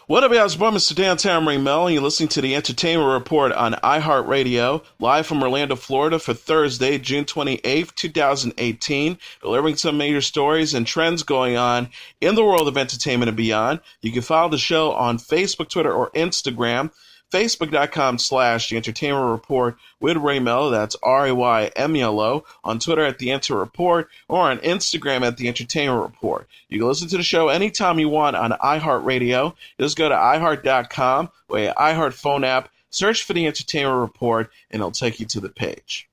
What up, y'all? It's your boy, Mr. Downtown Melo, and you're listening to the Entertainment Report on iHeartRadio, live from Orlando, Florida for Thursday, June 28th, 2018, delivering some major stories and trends going on in the world of entertainment and beyond. You can follow the show on Facebook, Twitter, or Instagram. Facebook.com/The Entertainment Report with Ray Melo, that's RAYMELO, on Twitter at The Enter Report, or on Instagram at The Entertainment Report. You can listen to the show anytime you want on iHeartRadio. Just go to iHeart.com or your iHeart phone app, search for The Entertainment Report, and it'll take you to the page.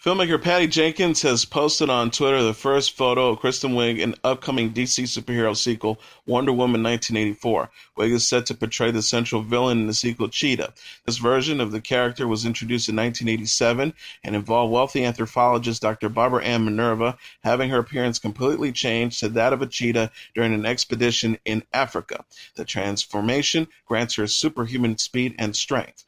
Filmmaker Patty Jenkins has posted on Twitter the first photo of Kristen Wiig in upcoming DC superhero sequel, Wonder Woman 1984. Wiig is set to portray the central villain in the sequel, Cheetah. This version of the character was introduced in 1987 and involved wealthy anthropologist Dr. Barbara Ann Minerva having her appearance completely changed to that of a cheetah during an expedition in Africa. The transformation grants her superhuman speed and strength.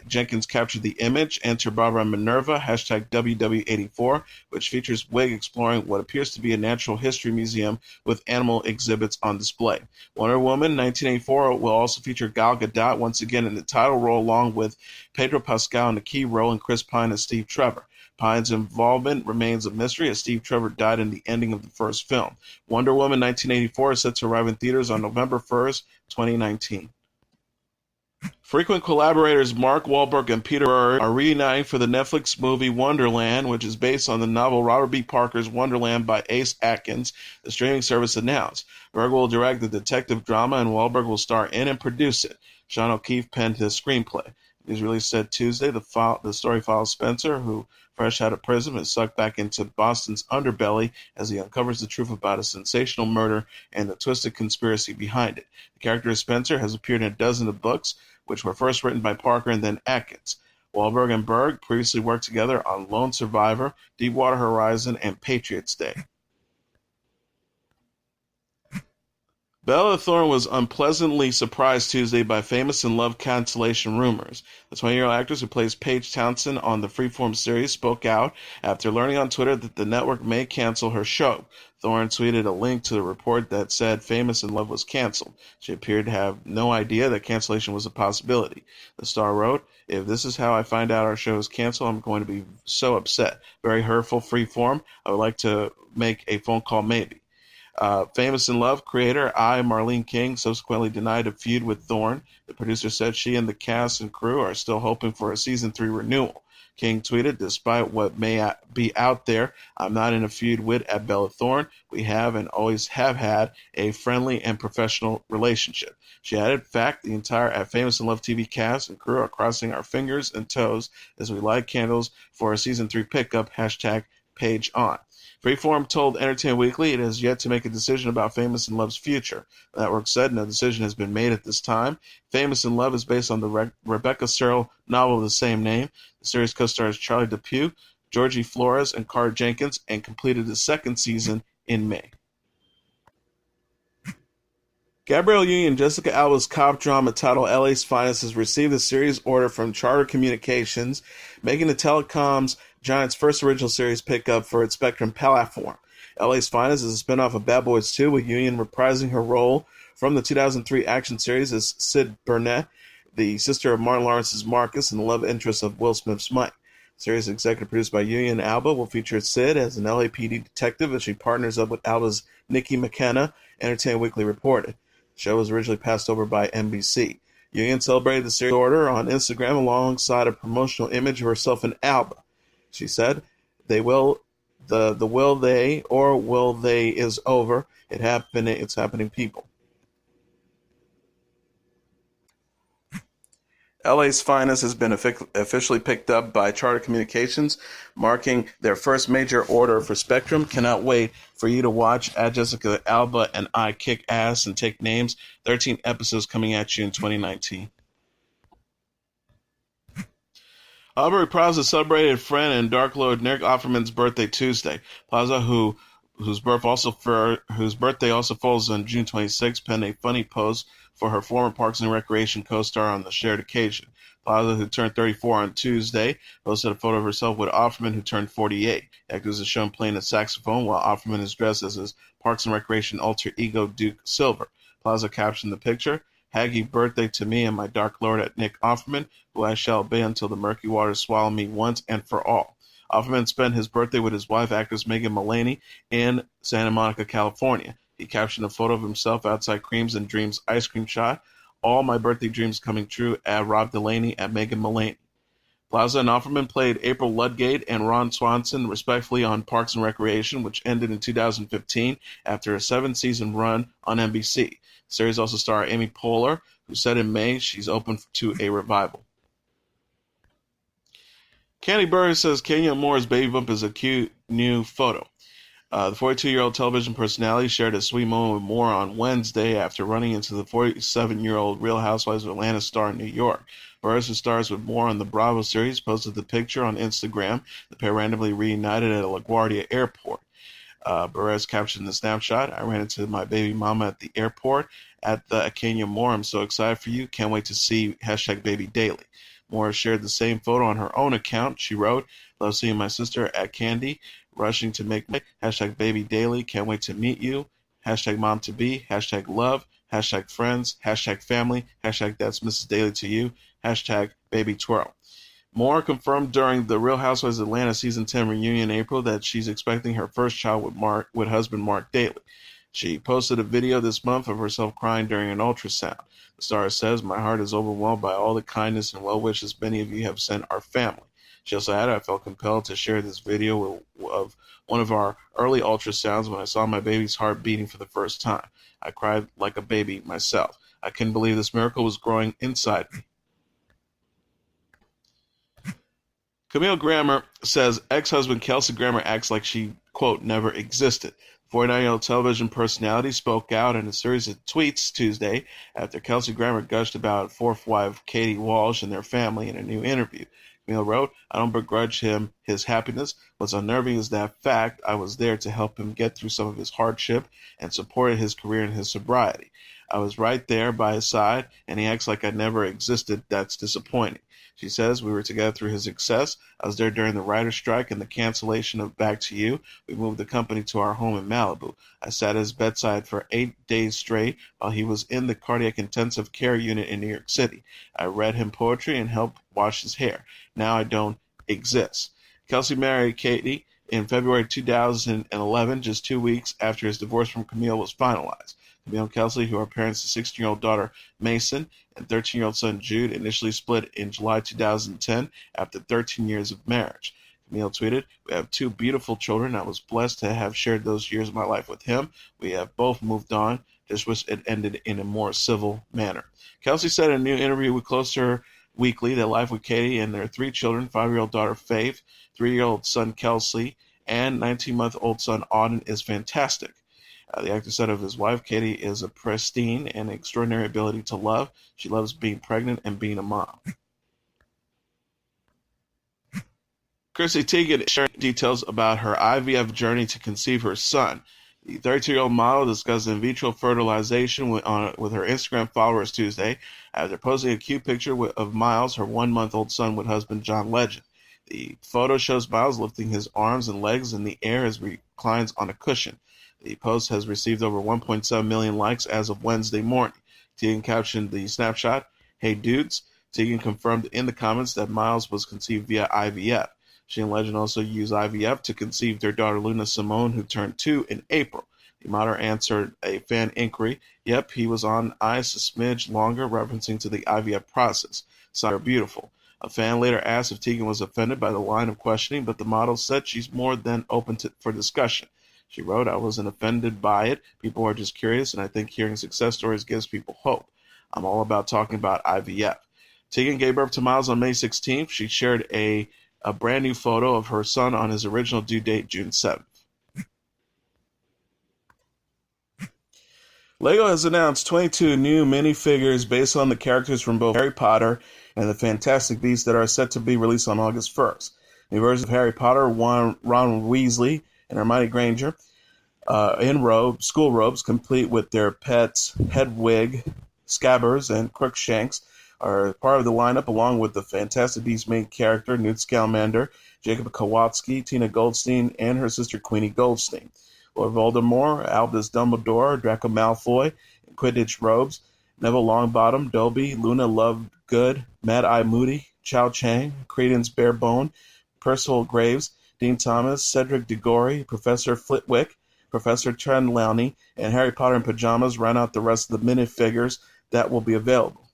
Jenkins captured the image, enter Barbara Minerva, hashtag WW84, which features Wiig exploring what appears to be a natural history museum with animal exhibits on display. Wonder Woman 1984 will also feature Gal Gadot once again in the title role, along with Pedro Pascal in the key role and Chris Pine as Steve Trevor. Pine's involvement remains a mystery as Steve Trevor died in the ending of the first film. Wonder Woman 1984 is set to arrive in theaters on November 1st, 2019. Frequent collaborators Mark Wahlberg and Peter Berg are reuniting for the Netflix movie Wonderland, which is based on the novel Robert B. Parker's Wonderland by Ace Atkins, the streaming service announced. Berg will direct the detective drama, and Wahlberg will star in and produce it. Sean O'Keefe penned his screenplay. News release said Tuesday the story follows Spencer, who, fresh out of prison, is sucked back into Boston's underbelly as he uncovers the truth about a sensational murder and the twisted conspiracy behind it. The character of Spencer has appeared in a dozen of books, which were first written by Parker and then Atkins. Wahlberg and Berg previously worked together on Lone Survivor, Deepwater Horizon, and Patriots Day. Bella Thorne was unpleasantly surprised Tuesday by Famous in Love cancellation rumors. The 20-year-old actress who plays Paige Townsend on the Freeform series spoke out after learning on Twitter that the network may cancel her show. Thorne tweeted a link to the report that said Famous in Love was canceled. She appeared to have no idea that cancellation was a possibility. The star wrote, "If this is how I find out our show is canceled, I'm going to be so upset. Very hurtful, Freeform. I would like to make a phone call maybe." Famous in Love creator Marlene King subsequently denied a feud with Thorne. The producer said she and the cast and crew are still hoping for a season 3 renewal. King tweeted, "Despite what may be out there, I'm not in a feud with Bella Thorne. We have and always have had a friendly and professional relationship." She added, "In fact, the entire Famous in Love TV cast and crew are crossing our fingers and toes as we light candles for a season 3 pickup, hashtag page on." Freeform told Entertainment Weekly it has yet to make a decision about Famous in Love's future. The network said no decision has been made at this time. Famous in Love is based on the Rebecca Searle novel of the same name. The series co-stars Charlie DePue, Georgie Flores, and Cara Jenkins, and completed the second season in May. Gabrielle Union and Jessica Alba's cop drama titled LA's Finest has received a series order from Charter Communications, making the telecom's giant's first original series pickup for its Spectrum platform. LA's Finest is a spinoff of Bad Boys 2, with Union reprising her role from the 2003 action series as Sid Burnett, the sister of Martin Lawrence's Marcus and the love interest of Will Smith's Mike. The series, executive produced by Union and Alba, will feature Sid as an LAPD detective as she partners up with Alba's Nikki McKenna, Entertainment Weekly reported. The show was originally passed over by NBC. Union celebrated the series order on Instagram alongside a promotional image of herself and Alba. She said, the will they or will they is over. It's happening, people. LA's Finest has been officially picked up by Charter Communications, marking their first major order for Spectrum. Cannot wait for you to watch Jessica Alba and I kick ass and take names. 13 episodes coming at you in 2019. Aubrey Plaza celebrated friend and Dark Lord Nick Offerman's birthday Tuesday. Plaza, whose birthday also falls on June 26, penned a funny post for her former Parks and Recreation co-star on the shared occasion. Plaza, who turned 34 on Tuesday, posted a photo of herself with Offerman, who turned 48. The actress is shown playing a saxophone while Offerman is dressed as his Parks and Recreation alter ego Duke Silver. Plaza captioned the picture, "Happy birthday to me and my dark lord at Nick Offerman, who I shall obey until the murky waters swallow me once and for all." Offerman spent his birthday with his wife, actress Megan Mullany, in Santa Monica, California. He captioned a photo of himself outside Creams and Dreams ice cream shop. "All my birthday dreams coming true," at Rob Delaney at Megan Mullany. Plaza and Offerman played April Ludgate and Ron Swanson, respectively, on Parks and Recreation, which ended in 2015 after a 7-season run on NBC. The series also starred Amy Poehler, who said in May she's open to a revival. Kandi Burruss says Kenya Moore's baby bump is a cute new photo. The 42-year-old television personality shared a sweet moment with Moore on Wednesday after running into the 47-year-old Real Housewives of Atlanta star in New York. Burruss, who stars with Moore on the Bravo series, posted the picture on Instagram. The pair randomly reunited at a LaGuardia airport. Burruss captioned the snapshot, "I ran into my baby mama at the airport at the Kenya Moore. I'm so excited for you. Can't wait to see #BabyDaily." Moore shared the same photo on her own account. She wrote, "Love seeing my sister at Kandi, rushing to make my #BabyDaily. Can't wait to meet you. #Mom-to-be, #love, #friends, #family, #that's Mrs. Daily to you, #BabyTwirl." Moore confirmed during the Real Housewives of Atlanta Season 10 reunion in April that she's expecting her first child with husband Mark Daly. She posted a video this month of herself crying during an ultrasound. The star says, "My heart is overwhelmed by all the kindness and well wishes many of you have sent our family." She also added, "I felt compelled to share this video of one of our early ultrasounds when I saw my baby's heart beating for the first time. I cried like a baby myself. I couldn't believe this miracle was growing inside me." Camille Grammer says ex-husband Kelsey Grammer acts like she, quote, never existed. 49-year-old television personality spoke out in a series of tweets Tuesday after Kelsey Grammer gushed about fourth wife Katie Walsh and their family in a new interview. Camille wrote, "I don't begrudge him his happiness. What's unnerving is that fact I was there to help him get through some of his hardship and supported his career and his sobriety. I was right there by his side, and he acts like I never existed. That's disappointing." She says, "We were together through his success. I was there during the writer's strike and the cancellation of Back to You. We moved the company to our home in Malibu. I sat at his bedside for 8 days straight while he was in the cardiac intensive care unit in New York City. I read him poetry and helped wash his hair. Now I don't exist." Kelsey married Katie in February 2011, just 2 weeks after his divorce from Camille was finalized. Camille and Kelsey, who are parents to 16-year-old daughter Mason and 13-year-old son Jude, initially split in July 2010 after 13 years of marriage. Camille tweeted, "We have 2 beautiful children. I was blessed to have shared those years of my life with him. We have both moved on. Just wish it ended in a more civil manner." Kelsey said in a new interview with Closer Weekly that life with Katie and their 3 children, 5-year-old daughter Faith, 3-year-old son Kelsey, and 19-month-old son Auden, is fantastic. The actor said of his wife, "Katie is a pristine and extraordinary ability to love. She loves being pregnant and being a mom." Chrissy Teigen shared details about her IVF journey to conceive her son. The 32-year-old model discussed in vitro fertilization with her Instagram followers Tuesday after posting a cute picture of Miles, her 1-month-old son, with husband John Legend. The photo shows Miles lifting his arms and legs in the air as he reclines on a cushion. The post has received over 1.7 million likes as of Wednesday morning. Teigen captioned the snapshot, "Hey dudes." Teigen confirmed in the comments that Miles was conceived via IVF. She and Legend also used IVF to conceive their daughter Luna Simone, who turned 2 in April. The model answered a fan inquiry, "Yep, he was on ice a smidge longer," referencing to the IVF process. "So they're beautiful." A fan later asked if Teigen was offended by the line of questioning, but the model said she's more than open for discussion. She wrote, "I wasn't offended by it. People are just curious, and I think hearing success stories gives people hope. I'm all about talking about IVF." Teigen gave birth to Miles on May 16th. She shared a brand new photo of her son on his original due date, June 7th. Lego has announced 22 new minifigures based on the characters from both Harry Potter and the Fantastic Beasts that are set to be released on August 1st. New versions of Harry Potter, Ron Weasley and Hermione Granger, in school robes, complete with their pets Hedwig, Scabbers, and Crookshanks, are part of the lineup, along with the Fantastic Beasts main character, Newt Scamander, Jacob Kowalski, Tina Goldstein, and her sister Queenie Goldstein. Lord Voldemort, Albus Dumbledore, Draco Malfoy in Quidditch robes, Neville Longbottom, Dobby, Luna Lovegood, Mad Eye Moody, Chow Chang, Credence Barebone, Percival Graves, Dean Thomas, Cedric Diggory, Professor Flitwick, Professor Trelawney, and Harry Potter in pajamas round out the rest of the minifigures that will be available.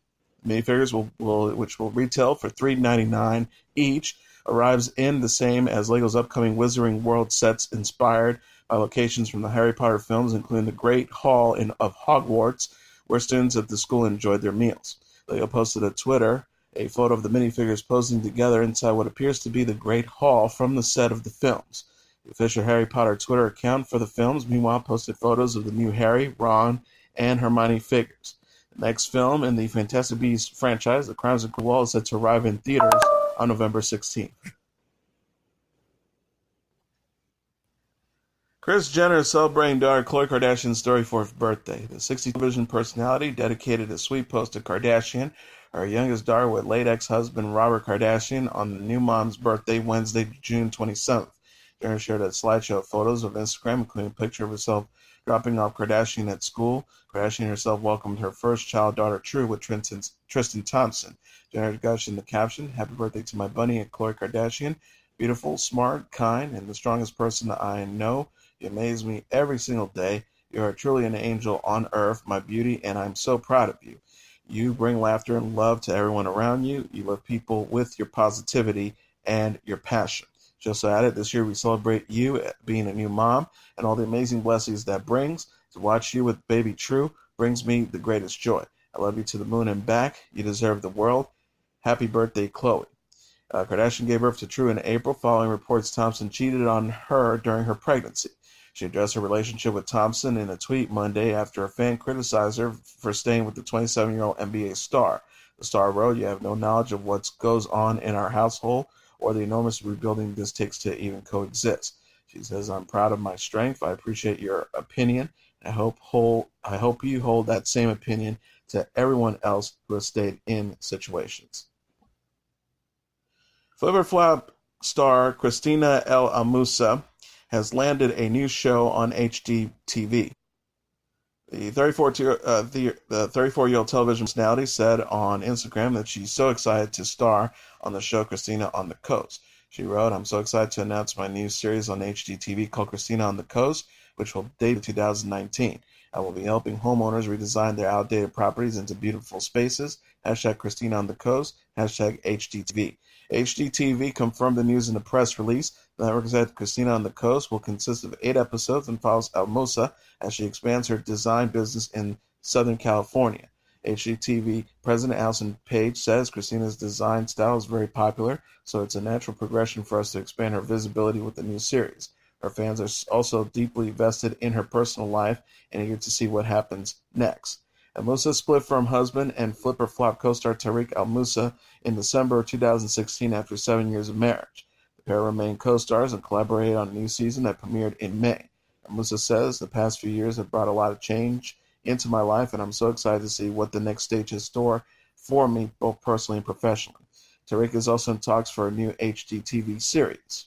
Minifigures which will retail for $3.99 each, arrives in the same as LEGO's upcoming Wizarding World sets inspired by locations from the Harry Potter films, including the Great Hall of Hogwarts, where students at the school enjoyed their meals. LEGO posted on Twitter a photo of the minifigures posing together inside what appears to be the Great Hall from the set of the films. The official Harry Potter Twitter account for the films, meanwhile, posted photos of the new Harry, Ron, and Hermione figures. The next film in the Fantastic Beasts franchise, The Crimes of Grindelwald, is set to arrive in theaters on November 16th. Kris Jenner is celebrating daughter Khloe Kardashian's 34th birthday. The 60 television personality dedicated a sweet post to Kardashian, her youngest daughter, with late ex-husband Robert Kardashian, on the new mom's birthday, Wednesday, June 27th. Jenner shared a slideshow of photos of Instagram, including a picture of herself dropping off Kardashian at school. Kardashian herself welcomed her first child, daughter True, with Tristan Thompson. Jenner gushed in the caption, "Happy birthday to my bunny and Khloe Kardashian. Beautiful, smart, kind, and the strongest person I know. You amaze me every single day. You are truly an angel on earth, my beauty, and I'm so proud of you. You bring laughter and love to everyone around you. You love people with your positivity and your passion." She also added, "This year we celebrate you being a new mom and all the amazing blessings that brings. To watch you with baby True brings me the greatest joy. I love you to the moon and back. You deserve the world. Happy birthday, Khloe." Kardashian gave birth to True in April, following reports Thompson cheated on her during her pregnancy. She addressed her relationship with Thompson in a tweet Monday after a fan criticized her for staying with the 27-year-old NBA star. The star wrote, "You have no knowledge of what goes on in our household or the enormous rebuilding this takes to even coexist." She says, "I'm proud of my strength. I appreciate your opinion. I hope you hold that same opinion to everyone else who has stayed in situations." Flip Flop star Christina El Moussa has landed a new show on HGTV. The 34-year-old television personality said on Instagram that she's so excited to star on the show Christina on the Coast. She wrote, "I'm so excited to announce my new series on HGTV called Christina on the Coast, which will debut in 2019. I will be helping homeowners redesign their outdated properties into beautiful spaces. Hashtag Christina on the Coast. Hashtag HGTV." HGTV confirmed the news in a press release. The network said Christina on the Coast will consist of 8 episodes and follows El Moussa as she expands her design business in Southern California. HGTV President Allison Page says Christina's design style is very popular, so it's a natural progression for us to expand her visibility with the new series. Her fans are also deeply vested in her personal life and eager to see what happens next. El Moussa split from husband and Flipper Flop co-star Tariq El Moussa in December 2016 after 7 years of marriage. The pair remain co-stars and collaborated on a new season that premiered in May. El Moussa says, "The past few years have brought a lot of change into my life, and I'm so excited to see what the next stage is store for me, both personally and professionally." Tariq is also in talks for a new HGTV series.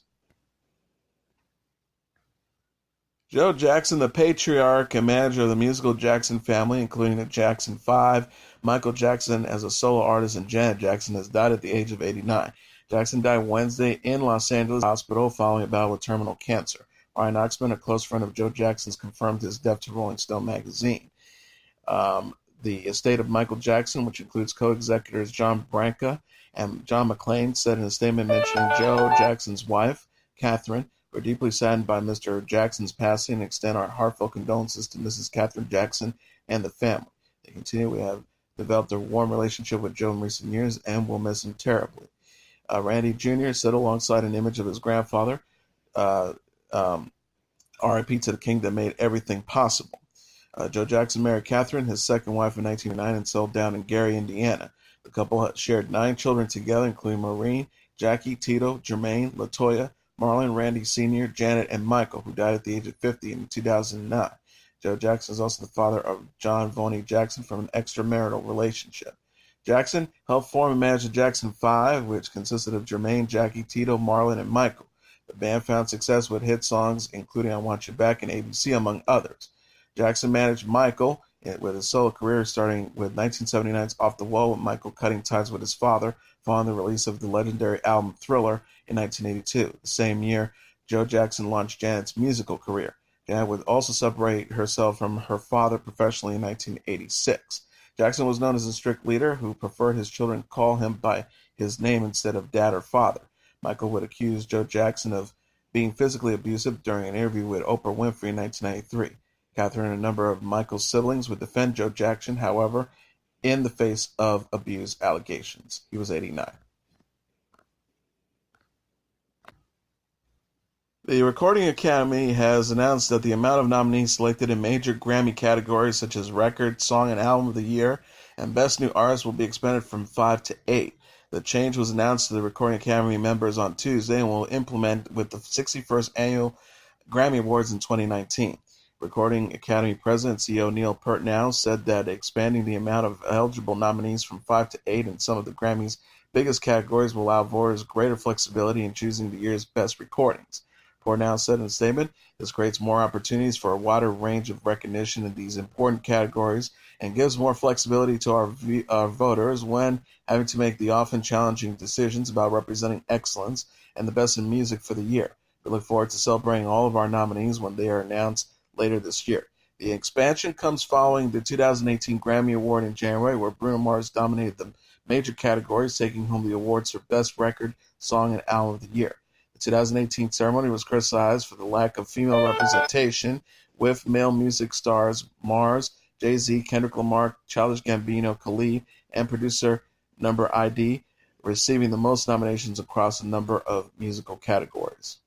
Joe Jackson, the patriarch and manager of the musical Jackson family, including the Jackson 5, Michael Jackson as a solo artist, and Janet Jackson, has died at the age of 89. Jackson died Wednesday in Los Angeles hospital following a battle with terminal cancer. Ryan Oxman, a close friend of Joe Jackson's, confirmed his death to Rolling Stone magazine. The estate of Michael Jackson, which includes co-executors John Branca and John McClane, said in a statement mentioning Joe Jackson's wife, Catherine, "We're deeply saddened by Mr. Jackson's passing and extend our heartfelt condolences to Mrs. Catherine Jackson and the family." They continue, "We have developed a warm relationship with Joe in recent years and will miss him terribly." Randy Jr. said alongside an image of his grandfather, "R.I.P. to the king that made everything possible." Joe Jackson married Catherine, his second wife, in 1909 and settled down in Gary, Indiana. The couple shared 9 children together, including Maureen, Jackie, Tito, Jermaine, LaToya, Marlon, Randy Sr., Janet, and Michael, who died at the age of 50 in 2009. Joe Jackson is also the father of John Vonnie Jackson from an extramarital relationship. Jackson helped form and manage the Jackson 5, which consisted of Jermaine, Jackie, Tito, Marlon, and Michael. The band found success with hit songs, including I Want You Back and ABC, among others. Jackson managed Michael with his solo career, starting with 1979's Off the Wall, with Michael cutting ties with his father following the release of the legendary album Thriller in 1982. The same year, Joe Jackson launched Janet's musical career. Janet would also separate herself from her father professionally in 1986. Jackson was known as a strict leader who preferred his children call him by his name instead of dad or father. Michael would accuse Joe Jackson of being physically abusive during an interview with Oprah Winfrey in 1993. Catherine and a number of Michael's siblings would defend Joe Jackson, however, in the face of abuse allegations. He was 89. The Recording Academy has announced that the amount of nominees selected in major Grammy categories such as Record, Song, and Album of the Year and Best New Artist will be expanded from 5 to 8. The change was announced to the Recording Academy members on Tuesday and will implement with the 61st Annual Grammy Awards in 2019. Recording Academy President CEO Neil Peart now said that expanding the amount of eligible nominees from 5 to 8 in some of the Grammys' biggest categories will allow voters greater flexibility in choosing the year's best recordings. Peart now said in a statement, this creates more opportunities for a wider range of recognition in these important categories and gives more flexibility to our voters when having to make the often challenging decisions about representing excellence and the best in music for the year. We look forward to celebrating all of our nominees when they are announced later this year. The expansion comes following the 2018 Grammy Award in January, where Bruno Mars dominated the major categories, taking home the awards for Best Record, Song, and Album of the Year. The 2018 ceremony was criticized for the lack of female representation, with male music stars Mars, Jay-Z, Kendrick Lamar, Childish Gambino, Khalid, and producer Number ID receiving the most nominations across a number of musical categories.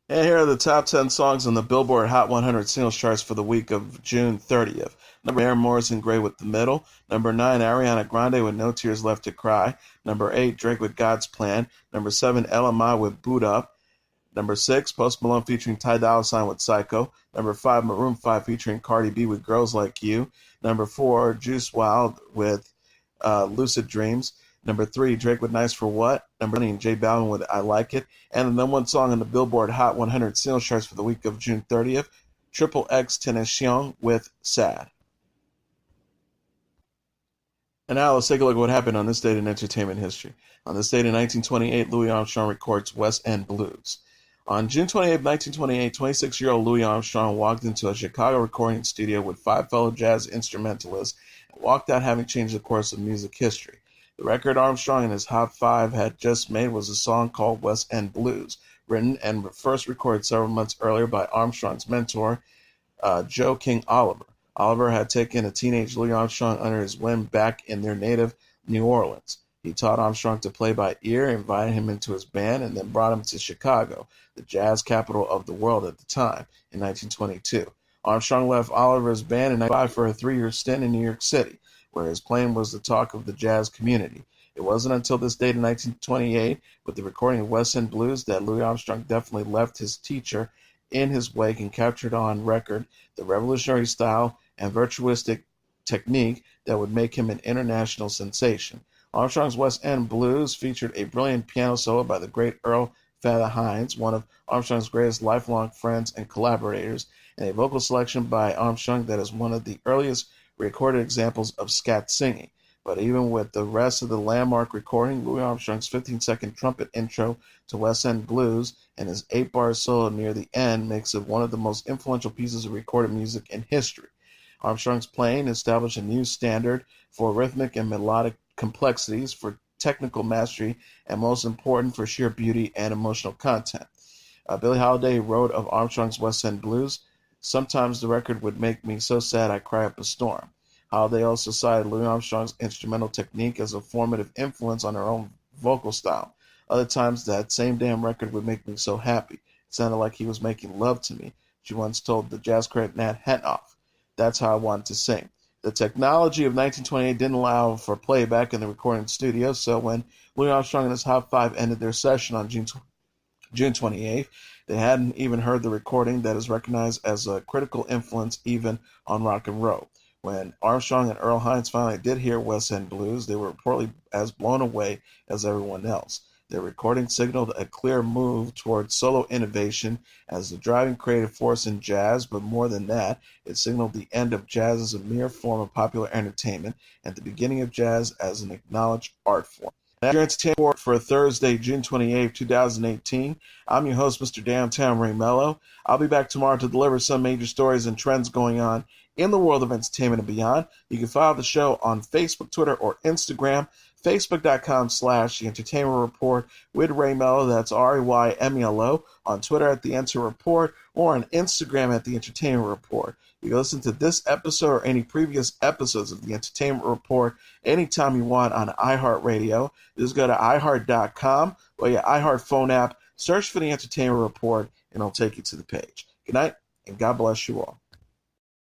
And here are the top 10 songs on the Billboard Hot 100 singles charts for the week of June 30th. Number 8, Aaron Morrison, Gray with The Middle. Number 9, Ariana Grande with No Tears Left to Cry. Number 8, Drake with God's Plan. Number 7, LMI with Boot Up. Number 6, Post Malone featuring Ty Dolla $ign with Psycho. Number 5, Maroon 5 featuring Cardi B with Girls Like You. Number 4, Juice WRLD with Lucid Dreams. Number 3, Drake with Nice for What. Number 20, J Balvin with I Like It. And the number 1 song on the Billboard Hot 100 singles charts for the week of June 30th, Triple X Tenacion with Sad. And now let's take a look at what happened on this date in entertainment history. On this date in 1928, Louis Armstrong records West End Blues. On June 28, 1928, 26-year-old Louis Armstrong walked into a Chicago recording studio with 5 fellow jazz instrumentalists and walked out having changed the course of music history. The record Armstrong and his Hot 5 had just made was a song called West End Blues, written and first recorded several months earlier by Armstrong's mentor, Joe King Oliver. Oliver had taken a teenage Louis Armstrong under his wing back in their native New Orleans. He taught Armstrong to play by ear, invited him into his band, and then brought him to Chicago, the jazz capital of the world at the time, in 1922. Armstrong left Oliver's band in 1995 for a 3-year stint in New York City, where his playing was the talk of the jazz community. It wasn't until this date in 1928, with the recording of West End Blues, that Louis Armstrong definitely left his teacher in his wake and captured on record the revolutionary style and virtuosic technique that would make him an international sensation. Armstrong's West End Blues featured a brilliant piano solo by the great Earl Father Hines, one of Armstrong's greatest lifelong friends and collaborators, and a vocal selection by Armstrong that is one of the earliest recorded examples of scat singing. But even with the rest of the landmark recording, Louis Armstrong's 15-second trumpet intro to West End Blues and his 8-bar solo near the end makes it one of the most influential pieces of recorded music in history. Armstrong's playing established a new standard for rhythmic and melodic complexities, for technical mastery, and most important, for sheer beauty and emotional content. Billie Holiday wrote of Armstrong's West End Blues, "Sometimes the record would make me so sad I cry up a storm." Holiday also cited Louis Armstrong's instrumental technique as a formative influence on her own vocal style. Other times, that same damn record would make me so happy. It sounded like he was making love to me, she once told the jazz critic Nat Henoff. That's how I wanted to sing. The technology of 1928 didn't allow for playback in the recording studio, so when Louis Armstrong and his Hot 5 ended their session on June 28th, they hadn't even heard the recording that is recognized as a critical influence even on rock and roll. When Armstrong and Earl Hines finally did hear West End Blues, they were reportedly as blown away as everyone else. Their recording signaled a clear move toward solo innovation as the driving creative force in jazz, but more than that, it signaled the end of jazz as a mere form of popular entertainment and the beginning of jazz as an acknowledged art form. That's your entertainment report for Thursday, June 28, 2018. I'm your host, Mr. Downtown Ray Melo. I'll be back tomorrow to deliver some major stories and trends going on in the world of entertainment and beyond. You can follow the show on Facebook, Twitter, or Instagram. Facebook.com/The Entertainment Report with Ray Melo, that's RAYMELO, on Twitter at The Enter Report, or on Instagram at The Entertainment Report. You can listen to this episode or any previous episodes of The Entertainment Report anytime you want on iHeartRadio. Just go to iHeart.com or your iHeart phone app, search for The Entertainment Report, and it'll take you to the page. Good night, and God bless you all.